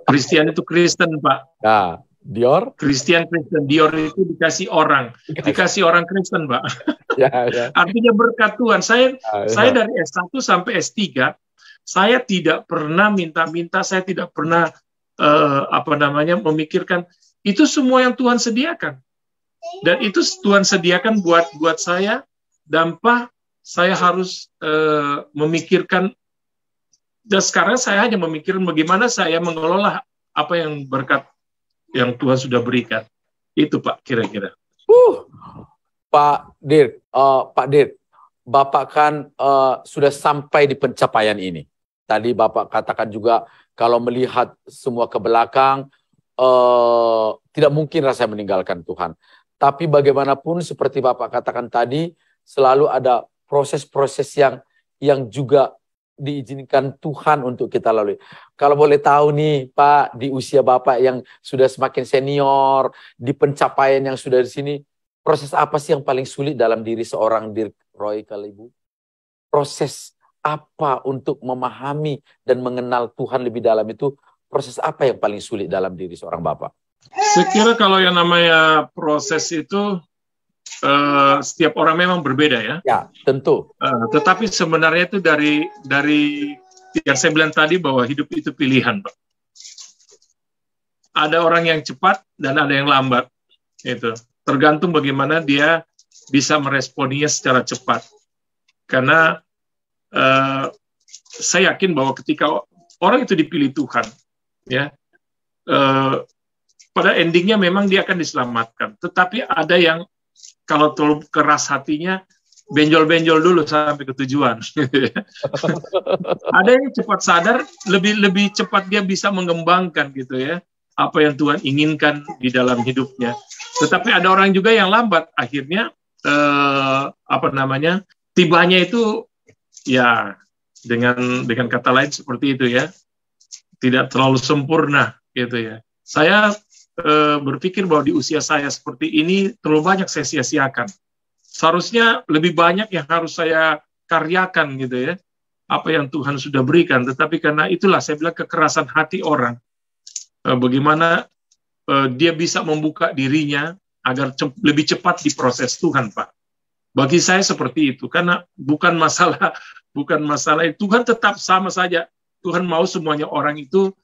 Christian itu Kristen, Pak. Ya, Dior. Christian Dior itu dikasih orang Kristen, Pak. Ya, ya. Artinya berkat Tuhan. Saya dari S1 sampai S3, saya tidak pernah minta-minta, saya tidak pernah memikirkan itu semua yang Tuhan sediakan. Dan itu Tuhan sediakan buat saya, tanpa saya harus memikirkan. Dan sekarang saya hanya memikirkan bagaimana saya mengelola apa yang berkat yang Tuhan sudah berikan. Itu Pak, kira-kira. Pak Dirk, Bapak kan sudah sampai di pencapaian ini. Tadi Bapak katakan juga kalau melihat semua ke belakang, tidak mungkin rasanya meninggalkan Tuhan. Tapi bagaimanapun seperti Bapak katakan tadi, selalu ada proses-proses yang juga diizinkan Tuhan untuk kita lalui. Kalau boleh tahu nih Pak, di usia Bapak yang sudah semakin senior, di pencapaian yang sudah di sini, proses apa sih yang paling sulit dalam diri seorang Dick-Roy Kolibu? Proses apa untuk memahami dan mengenal Tuhan lebih dalam itu? Proses apa yang paling sulit dalam diri seorang Bapak? Saya kira kalau yang namanya proses itu setiap orang memang berbeda ya. Ya, tentu. Tetapi sebenarnya itu dari yang saya bilang tadi bahwa hidup itu pilihan, Pak. Ada orang yang cepat dan ada yang lambat. Itu tergantung bagaimana dia bisa meresponinya secara cepat. Karena saya yakin bahwa ketika orang itu dipilih Tuhan, ya, pada endingnya memang dia akan diselamatkan. Tetapi ada yang kalau terlalu keras hatinya, benjol-benjol dulu sampai ke tujuan. Ada yang cepat sadar, lebih cepat dia bisa mengembangkan gitu ya, apa yang Tuhan inginkan di dalam hidupnya. Tetapi ada orang juga yang lambat, akhirnya tibanya itu ya dengan kata lain seperti itu ya, tidak terlalu sempurna gitu ya. Saya berpikir bahwa di usia saya seperti ini terlalu banyak saya sia-siakan. Seharusnya lebih banyak yang harus saya karyakan gitu ya, apa yang Tuhan sudah berikan. Tetapi karena itulah saya bilang kekerasan hati orang, bagaimana dia bisa membuka dirinya agar lebih cepat diproses Tuhan, Pak. Bagi saya seperti itu, karena bukan masalah Tuhan tetap sama saja. Tuhan mau semuanya orang itu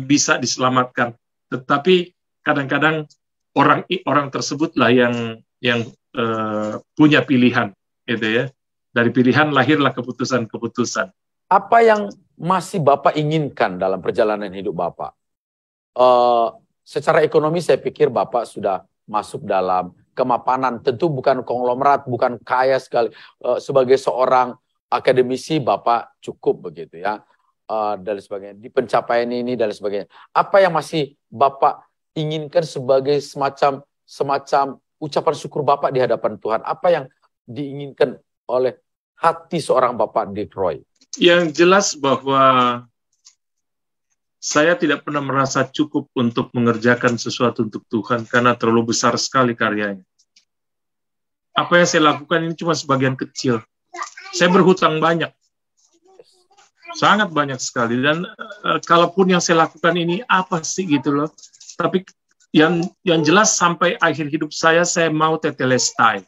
bisa diselamatkan. Tetapi kadang-kadang orang tersebutlah yang punya pilihan, gitu ya. Dari pilihan lahirlah keputusan-keputusan. Apa yang masih Bapak inginkan dalam perjalanan hidup Bapak? Secara ekonomi saya pikir Bapak sudah masuk dalam kemapanan. Tentu bukan konglomerat, bukan kaya sekali. Sebagai seorang akademisi Bapak cukup begitu ya. Dan sebagainya. Di pencapaian ini dan sebagainya. Apa yang masih Bapak inginkan sebagai semacam ucapan syukur Bapak di hadapan Tuhan? Apa yang diinginkan oleh hati seorang Bapak Dick-Roy? Yang jelas bahwa saya tidak pernah merasa cukup untuk mengerjakan sesuatu untuk Tuhan karena terlalu besar sekali karyanya. Apa yang saya lakukan ini cuma sebagian kecil. Saya berhutang banyak. Sangat banyak sekali. Dan kalaupun yang saya lakukan ini apa sih gitu loh. Tapi yang jelas sampai akhir hidup saya mau tetelestai.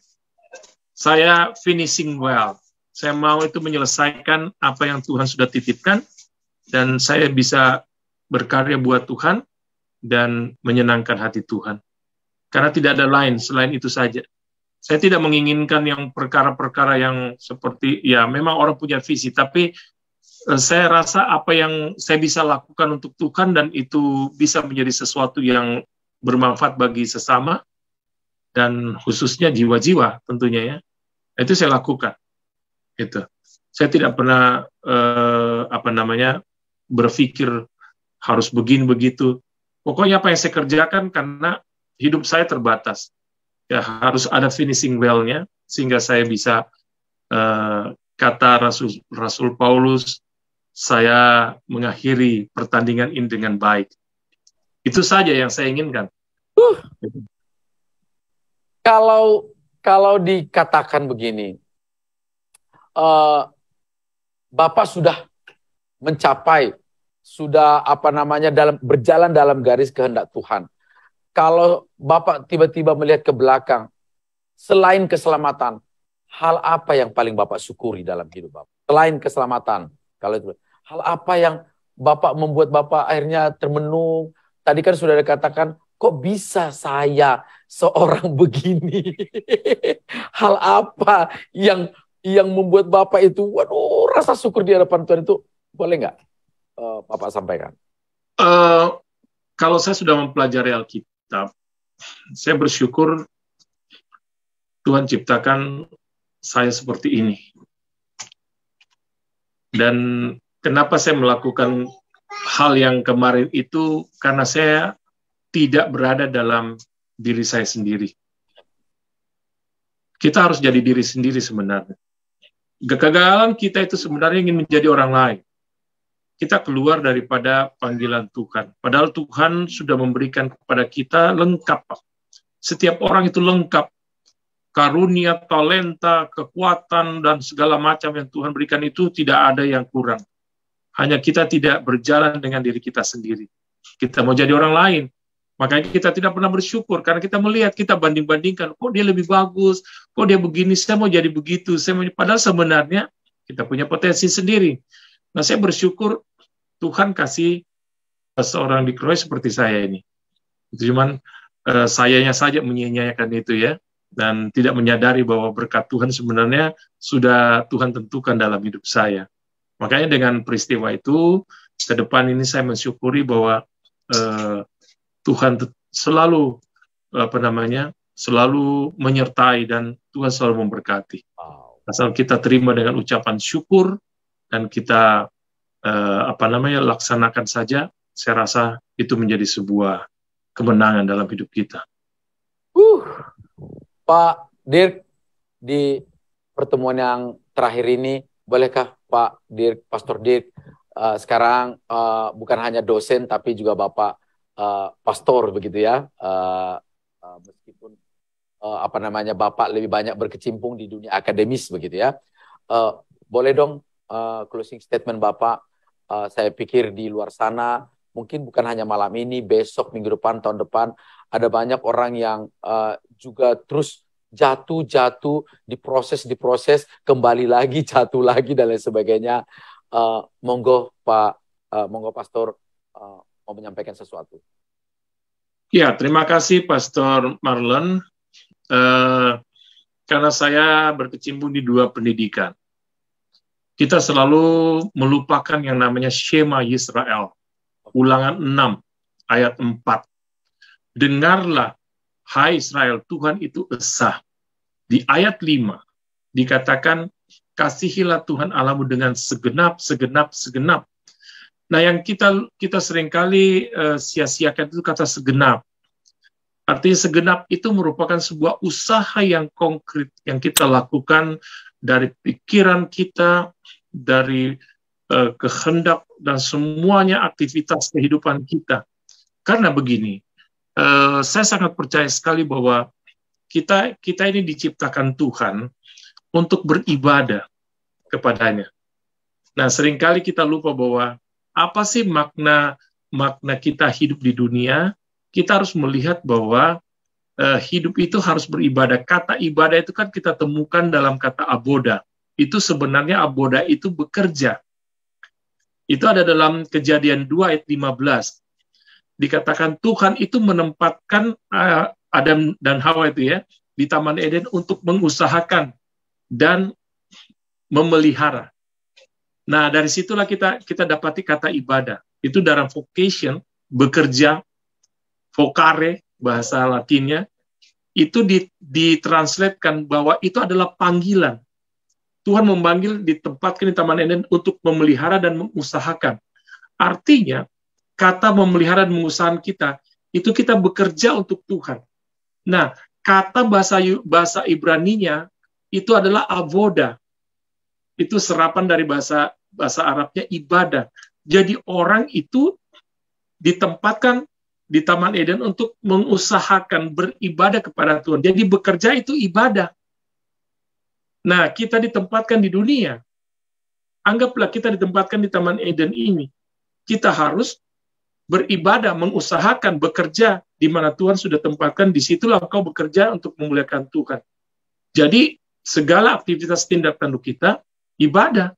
Saya finishing well. Saya mau itu menyelesaikan apa yang Tuhan sudah titipkan. Dan saya bisa berkarya buat Tuhan. dan menyenangkan hati Tuhan. Karena tidak ada lain selain itu saja. Saya tidak menginginkan yang perkara-perkara yang seperti, ya memang orang punya visi, tapi saya rasa apa yang saya bisa lakukan untuk Tuhan dan itu bisa menjadi sesuatu yang bermanfaat bagi sesama, dan khususnya jiwa-jiwa tentunya ya, itu saya lakukan. Gitu. Saya tidak pernah berpikir harus begini begitu. Pokoknya apa yang saya kerjakan karena hidup saya terbatas. Ya harus ada finishing well-nya sehingga saya bisa kata Rasul Paulus, saya mengakhiri pertandingan ini dengan baik. Itu saja yang saya inginkan. Kalau dikatakan begini, Bapak sudah mencapai, sudah berjalan dalam garis kehendak Tuhan. Kalau Bapak tiba-tiba melihat ke belakang, selain keselamatan, hal apa yang paling Bapak syukuri dalam hidup Bapak? Selain keselamatan, hal apa yang membuat Bapak akhirnya termenung? Tadi kan sudah dikatakan, kok bisa saya seorang begini? Hal apa yang membuat Bapak itu, waduh, rasa syukur di hadapan Tuhan itu, boleh nggak Bapak sampaikan? Kalau saya sudah mempelajari Alkitab, saya bersyukur Tuhan ciptakan saya seperti ini. Dan kenapa saya melakukan hal yang kemarin itu, karena saya tidak berada dalam diri saya sendiri. Kita harus jadi diri sendiri sebenarnya. Kegagalan kita itu sebenarnya ingin menjadi orang lain. Kita keluar daripada panggilan Tuhan. Padahal Tuhan sudah memberikan kepada kita lengkap. Setiap orang itu lengkap. Karunia, talenta, kekuatan, dan segala macam yang Tuhan berikan itu tidak ada yang kurang. Hanya kita tidak berjalan dengan diri kita sendiri. Kita mau jadi orang lain. Makanya kita tidak pernah bersyukur. Karena kita melihat, kita banding-bandingkan. Kok dia lebih bagus? Kok dia begini? Saya mau jadi begitu. Padahal sebenarnya kita punya potensi sendiri. Nah, saya bersyukur Tuhan kasih seorang dikeroyok seperti saya ini. Cuman sayanya saja menyia-nyiakan itu ya, dan tidak menyadari bahwa berkat Tuhan sebenarnya sudah Tuhan tentukan dalam hidup saya. Makanya dengan peristiwa itu, ke depan ini saya mensyukuri bahwa Tuhan selalu selalu menyertai dan Tuhan selalu memberkati. Asal kita terima dengan ucapan syukur dan kita laksanakan saja, saya rasa itu menjadi sebuah kemenangan dalam hidup kita. Pak Dirk, di pertemuan yang terakhir ini, bolehkah Pak Dirk, Pastor Dirk, sekarang bukan hanya dosen tapi juga Bapak pastor begitu ya, meskipun Bapak lebih banyak berkecimpung di dunia akademis begitu ya. Boleh dong closing statement Bapak. Saya pikir di luar sana mungkin bukan hanya malam ini, besok, minggu depan, tahun depan ada banyak orang yang juga terus jatuh di proses kembali lagi, jatuh lagi dan lain sebagainya. Monggo Pastor mau menyampaikan sesuatu. Ya, terima kasih Pastor Marlon. Karena saya berkecimpung di dua pendidikan, kita selalu melupakan yang namanya Shema Yisrael. Ulangan 6 ayat 4. Dengarlah, hai Israel, Tuhan itu esa. Di ayat 5 dikatakan, kasihilah Tuhan Allahmu dengan segenap. Nah, yang kita seringkali sia-siakan itu kata segenap. Artinya segenap itu merupakan sebuah usaha yang konkret yang kita lakukan dari pikiran kita, dari kehendak dan semuanya aktivitas kehidupan kita. Karena begini, saya sangat percaya sekali bahwa kita ini diciptakan Tuhan untuk beribadah kepadanya. Nah, seringkali kita lupa bahwa apa sih makna kita hidup di dunia. Kita harus melihat bahwa hidup itu harus beribadah. Kata ibadah itu kan kita temukan dalam kata aboda. Itu sebenarnya aboda itu bekerja. Itu ada dalam Kejadian 2 ayat 15. dikatakan Tuhan itu menempatkan Adam dan Hawa itu ya di Taman Eden untuk mengusahakan dan memelihara. Nah, dari situlah kita dapati kata ibadah. Itu dalam vocation, bekerja, vocare, bahasa Latinnya, itu ditranslatekan bahwa itu adalah panggilan. Tuhan memanggil, ditempatkan di Taman Eden untuk memelihara dan mengusahakan. Artinya, kata memelihara dan mengusahakan kita, itu kita bekerja untuk Tuhan. Nah, kata bahasa Ibraninya, itu adalah avoda. Itu serapan dari bahasa Arabnya ibadah. Jadi orang itu ditempatkan di Taman Eden untuk mengusahakan beribadah kepada Tuhan. Jadi bekerja itu ibadah. Nah, kita ditempatkan di dunia. Anggaplah kita ditempatkan di Taman Eden ini. Kita harus beribadah, mengusahakan, bekerja di mana Tuhan sudah tempatkan. Disitulah engkau bekerja untuk memuliakan Tuhan. Jadi segala aktivitas tindak tanduk kita ibadah.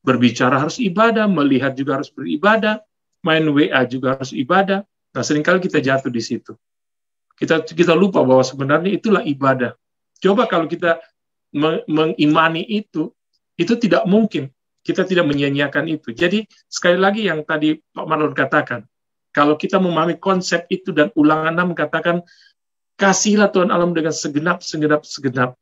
Berbicara harus ibadah, melihat juga harus beribadah, main WA juga harus ibadah. Nah, seringkali kita jatuh di situ. Kita lupa bahwa sebenarnya itulah ibadah. Coba kalau kita mengimani itu tidak mungkin. Kita tidak menyia-nyiakan itu. Jadi, sekali lagi yang tadi Pak Marlon katakan, kalau kita memahami konsep itu dan Ulangan 6 katakan, kasihilah Tuhan Allah dengan segenap.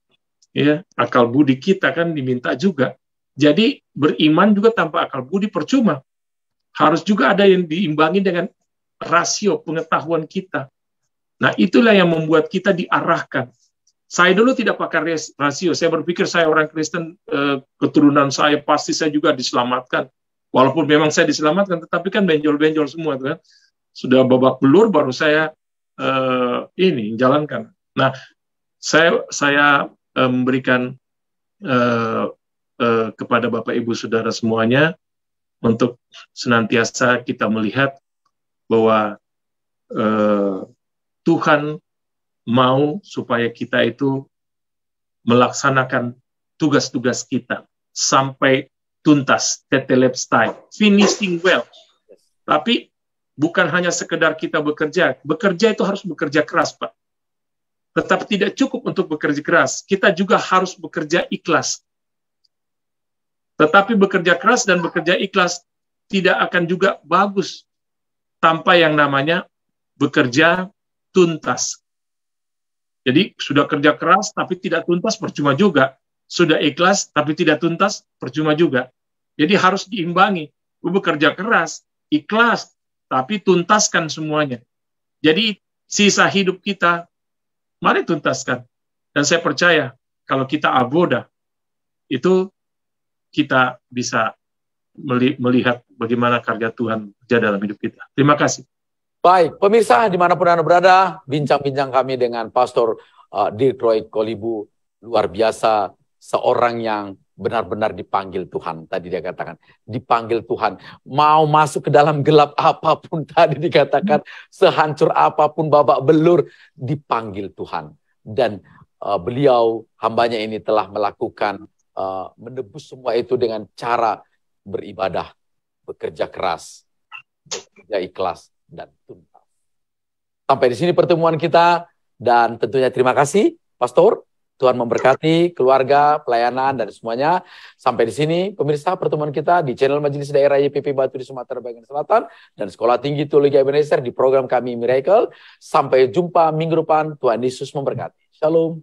Ya, akal budi kita kan diminta juga. Jadi beriman juga tanpa akal budi percuma. Harus juga ada yang diimbangi dengan rasio pengetahuan kita. Nah, itulah yang membuat kita diarahkan. Saya dulu tidak pakai rasio. Saya berpikir saya orang Kristen, keturunan saya pasti saya juga diselamatkan. Walaupun memang saya diselamatkan, tetapi kan benjol-benjol semua, kan? Sudah babak belur baru saya jalankan. Nah, saya memberikan kepada Bapak Ibu Saudara semuanya untuk senantiasa kita melihat bahwa Tuhan mau supaya kita itu melaksanakan tugas-tugas kita sampai tuntas, tetelestai, finishing well. Tapi bukan hanya sekedar kita bekerja itu harus bekerja keras, Pak. Tetapi tidak cukup untuk bekerja keras, kita juga harus bekerja ikhlas. Tetapi bekerja keras dan bekerja ikhlas tidak akan juga bagus tanpa yang namanya bekerja tuntas. Jadi sudah kerja keras tapi tidak tuntas percuma juga. Sudah ikhlas tapi tidak tuntas percuma juga. Jadi harus diimbangi. Bekerja keras, ikhlas, tapi tuntaskan semuanya. Jadi sisa hidup kita, mari tuntaskan. Dan saya percaya kalau kita avoda, itu kita bisa melihat bagaimana karya Tuhan berada dalam hidup kita. Terima kasih. Baik, pemirsa dimanapun Anda berada, bincang-bincang kami dengan Pastor Dirk Roy Kolibu, luar biasa, seorang yang benar-benar dipanggil Tuhan. Tadi dia katakan, dipanggil Tuhan. Mau masuk ke dalam gelap apapun, tadi dikatakan, sehancur apapun, babak belur, dipanggil Tuhan. Dan beliau, hambanya ini telah melakukan, menebus semua itu dengan cara beribadah, bekerja keras, bekerja ikhlas, dan tuntas. Sampai di sini pertemuan kita, dan tentunya terima kasih, Pastor. Tuhan memberkati keluarga, pelayanan, dan semuanya. Sampai di sini, pemirsa, pertemuan kita di channel Majelis Daerah YPP Batu di Sumatera Bagian Selatan dan Sekolah Tinggi Teologi Ebenezer di program kami Miracle. Sampai jumpa minggu depan. Tuhan Yesus memberkati. Shalom.